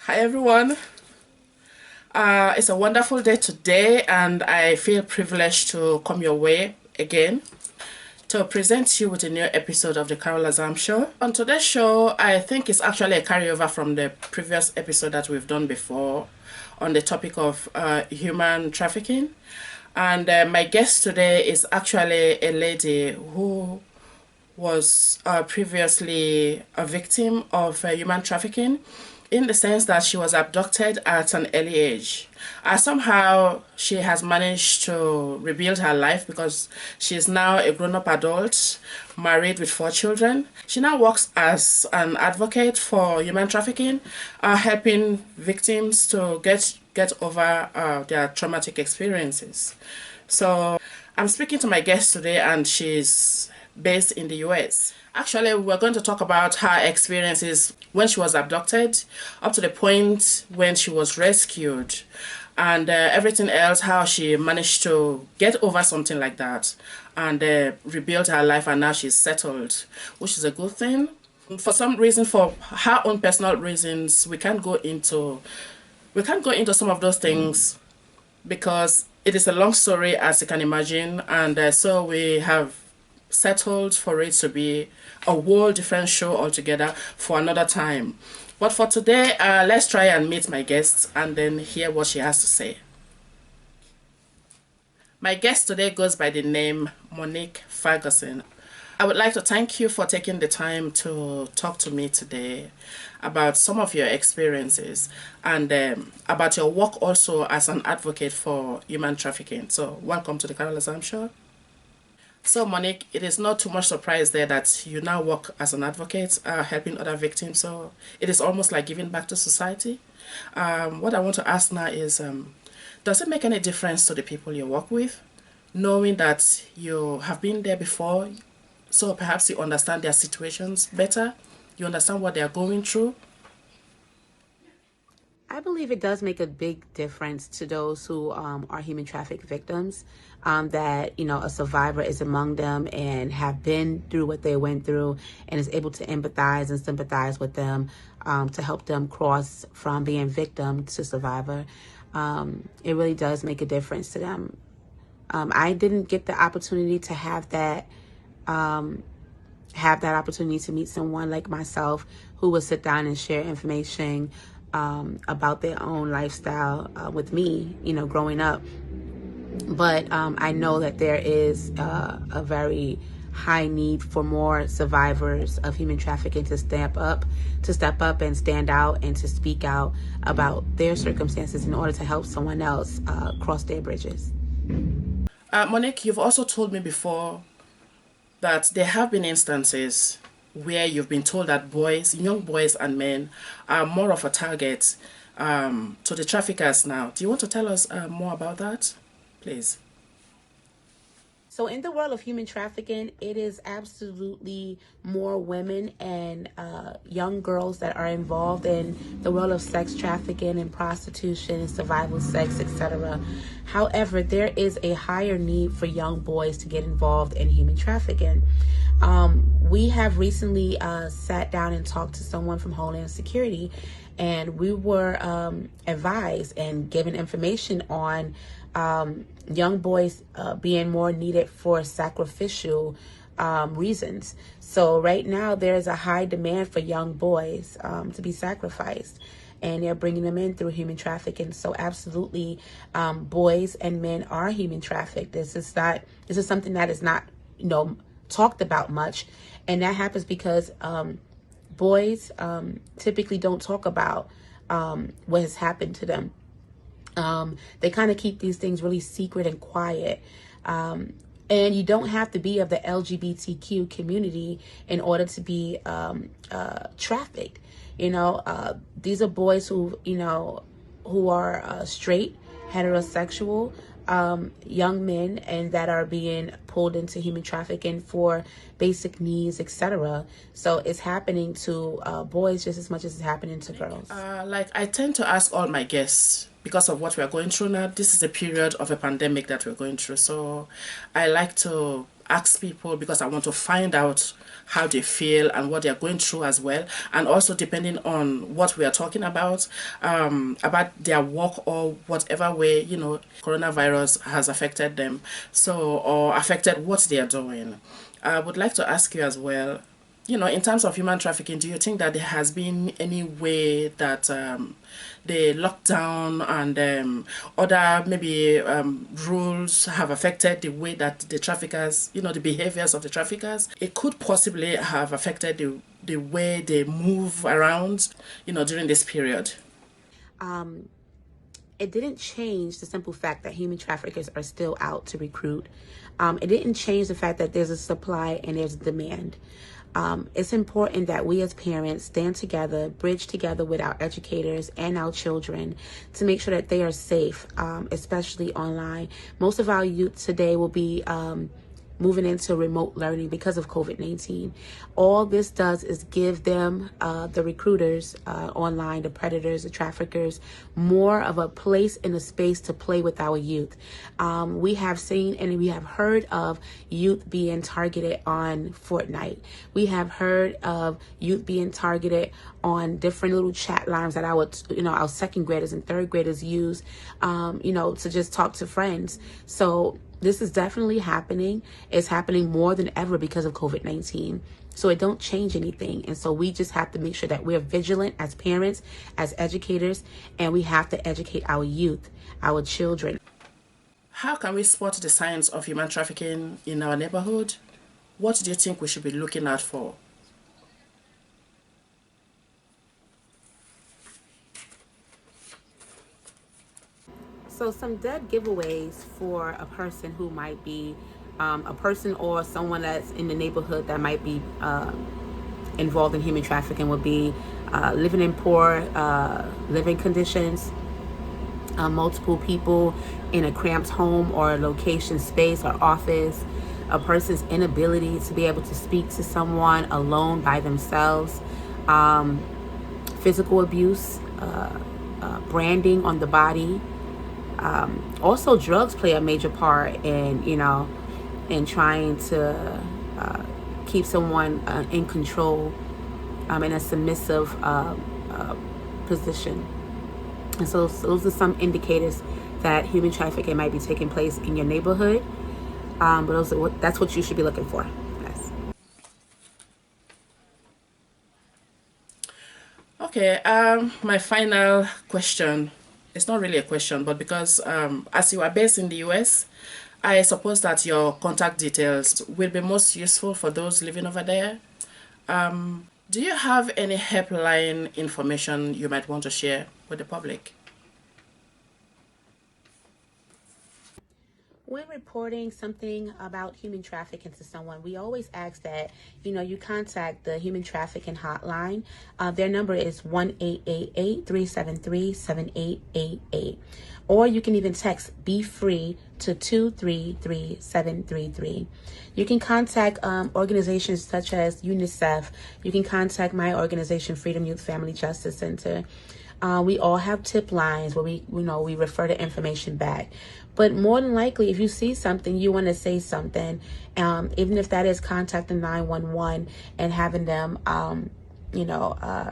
Hi everyone. It's a wonderful day today, and I feel privileged to come your way again to present you with a new episode of the Carol Azams Show. On today's show, I think it's actually a carryover from the previous episode that we've done before on the topic of human trafficking. And my guest today is actually a lady who was previously a victim of human trafficking, in the sense that she was abducted at an early age. Somehow she has managed to rebuild her life because she is now a grown-up adult, married with 4 children. She now works as an advocate for human trafficking, helping victims to get over their traumatic experiences. So I'm speaking to my guest today, and she's based in the US. Actually, we're going to talk about her experiences when she was abducted, up to the point when she was rescued, and everything else, how she managed to get over something like that and rebuild her life, and now she's settled, which is a good thing. For some reason, for her own personal reasons, we can't go into some of those things because it is a long story, as you can imagine, and so we have settled for it to be a whole different show altogether for another time. But for today, let's try and meet my guest and then hear what she has to say. My guest today goes by the name Monique Ferguson. I would like to thank you for taking the time to talk to me today about some of your experiences and about your work also as an advocate for human trafficking. So welcome to the Carol Azams Show. So Monique, it is not too much surprise there that you now work as an advocate, helping other victims. So it is almost like giving back to society. What I want to ask now is, does it make any difference to the people you work with, knowing that you have been there before, so perhaps you understand their situations better, you understand what they are going through? I believe it does make a big difference to those who are human traffic victims, that, a survivor is among them and have been through what they went through and is able to empathize and sympathize with them, to help them cross from being victim to survivor. It really does make a difference to them. I didn't get the opportunity to have that opportunity to meet someone like myself who would sit down and share information about their own lifestyle with me, growing up. But I know that there is a very high need for more survivors of human trafficking to step up and stand out and to speak out about their circumstances in order to help someone else cross their bridges. Monique, you've also told me before that there have been instances where you've been told that young boys and men are more of a target to the traffickers now. Do you want to tell us more about that, please? So in the world of human trafficking, it is absolutely more women and young girls that are involved in the world of sex trafficking and prostitution and survival sex, etc. However, there is a higher need for young boys to get involved in human trafficking. We have recently sat down and talked to someone from Homeland Security, and we were advised and given information on young boys being more needed for sacrificial reasons. So right now there's a high demand for young boys to be sacrificed, and they're bringing them in through human trafficking. So absolutely, boys and men are human trafficked. This is something that is not, talked about much, and that happens because boys typically don't talk about what has happened to them. They kind of keep these things really secret and quiet. And you don't have to be of the LGBTQ community in order to be trafficked. These are boys who are straight, heterosexual, young men, and that are being pulled into human trafficking for basic needs, etc. So it's happening to boys just as much as it's happening to girls. I tend to ask all my guests, because of what we are going through now. This is a period of a pandemic that we're going through. So I like to ask people, because I want to find out how they feel and what they're going through as well. And also depending on what we are talking about their work or whatever way, coronavirus has affected them. So, or affected what they are doing. I would like to ask you as well, in terms of human trafficking, do you think that there has been any way that the lockdown and other maybe rules have affected the way that the traffickers, the behaviors of the traffickers? It could possibly have affected the way they move around, during this period. It didn't change the simple fact that human traffickers are still out to recruit. It didn't change the fact that there's a supply and there's a demand. It's important that we as parents stand together, bridge together with our educators and our children to make sure that they are safe, especially online. Most of our youth today will be moving into remote learning because of COVID-19. All this does is give them, the recruiters online, the predators, the traffickers, more of a place and a space to play with our youth. We have seen and we have heard of youth being targeted on Fortnite. We have heard of youth being targeted on different little chat lines that our second graders and third graders use, to just talk to friends. So this is definitely happening. It's happening more than ever because of COVID-19. So it don't change anything. And so we just have to make sure that we're vigilant as parents, as educators, and we have to educate our youth, our children. How can we spot the signs of human trafficking in our neighborhood? What do you think we should be looking out for? So some dead giveaways for a person who might be a person or someone that's in the neighborhood that might be involved in human trafficking would be living in poor living conditions, multiple people in a cramped home or location, space or office, a person's inability to be able to speak to someone alone by themselves, physical abuse, branding on the body. Also, drugs play a major part in trying to keep someone in control, in a submissive position. And so those are some indicators that human trafficking might be taking place in your neighborhood. But that's what you should be looking for. Yes. Okay, my final question. It's not really a question, but because as you are based in the US, I suppose that your contact details will be most useful for those living over there. Do you have any helpline information you might want to share with the public? When reporting something about human trafficking to someone, we always ask that, you contact the human trafficking hotline. Their number is 1-888-373-7888. Or you can even text Be Free to 233733. You can contact organizations such as UNICEF. You can contact my organization, Freedom Youth Family Justice Center. We all have tip lines where we refer the information back. But more than likely, if you see something, you want to say something, even if that is contacting 911 and having them,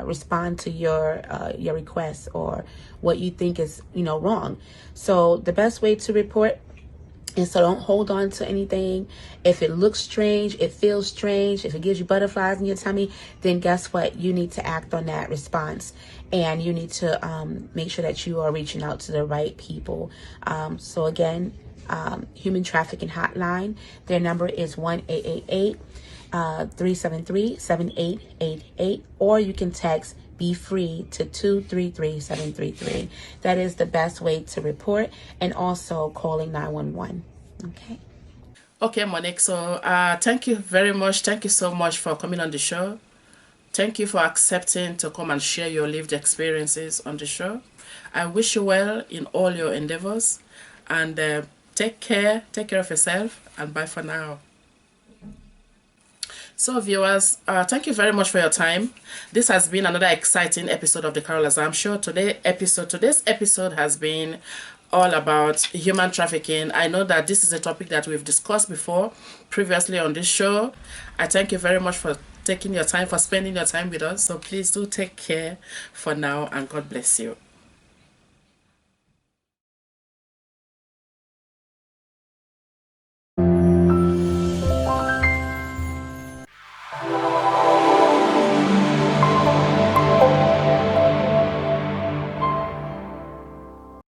respond to your request or what you think is, wrong. So the best way to report. And so don't hold on to anything. If it looks strange, it feels strange, if it gives you butterflies in your tummy, then guess what? You need to act on that response. And you need to make sure that you are reaching out to the right people. So again, human trafficking hotline, their number is 1-888-373-7888. Or you can text Be Free to 233733. That is the best way to report, and also calling 911. Okay. Okay, Monique. So thank you very much. Thank you so much for coming on the show. Thank you for accepting to come and share your lived experiences on the show. I wish you well in all your endeavors, and take care of yourself, and bye for now. So viewers, thank you very much for your time. This has been another exciting episode of the Carol Azams Show. Today's episode has been all about human trafficking. I know that this is a topic that we've discussed before previously on this show. I thank you very much for taking your time, for spending your time with us. So please do take care for now, and God bless you.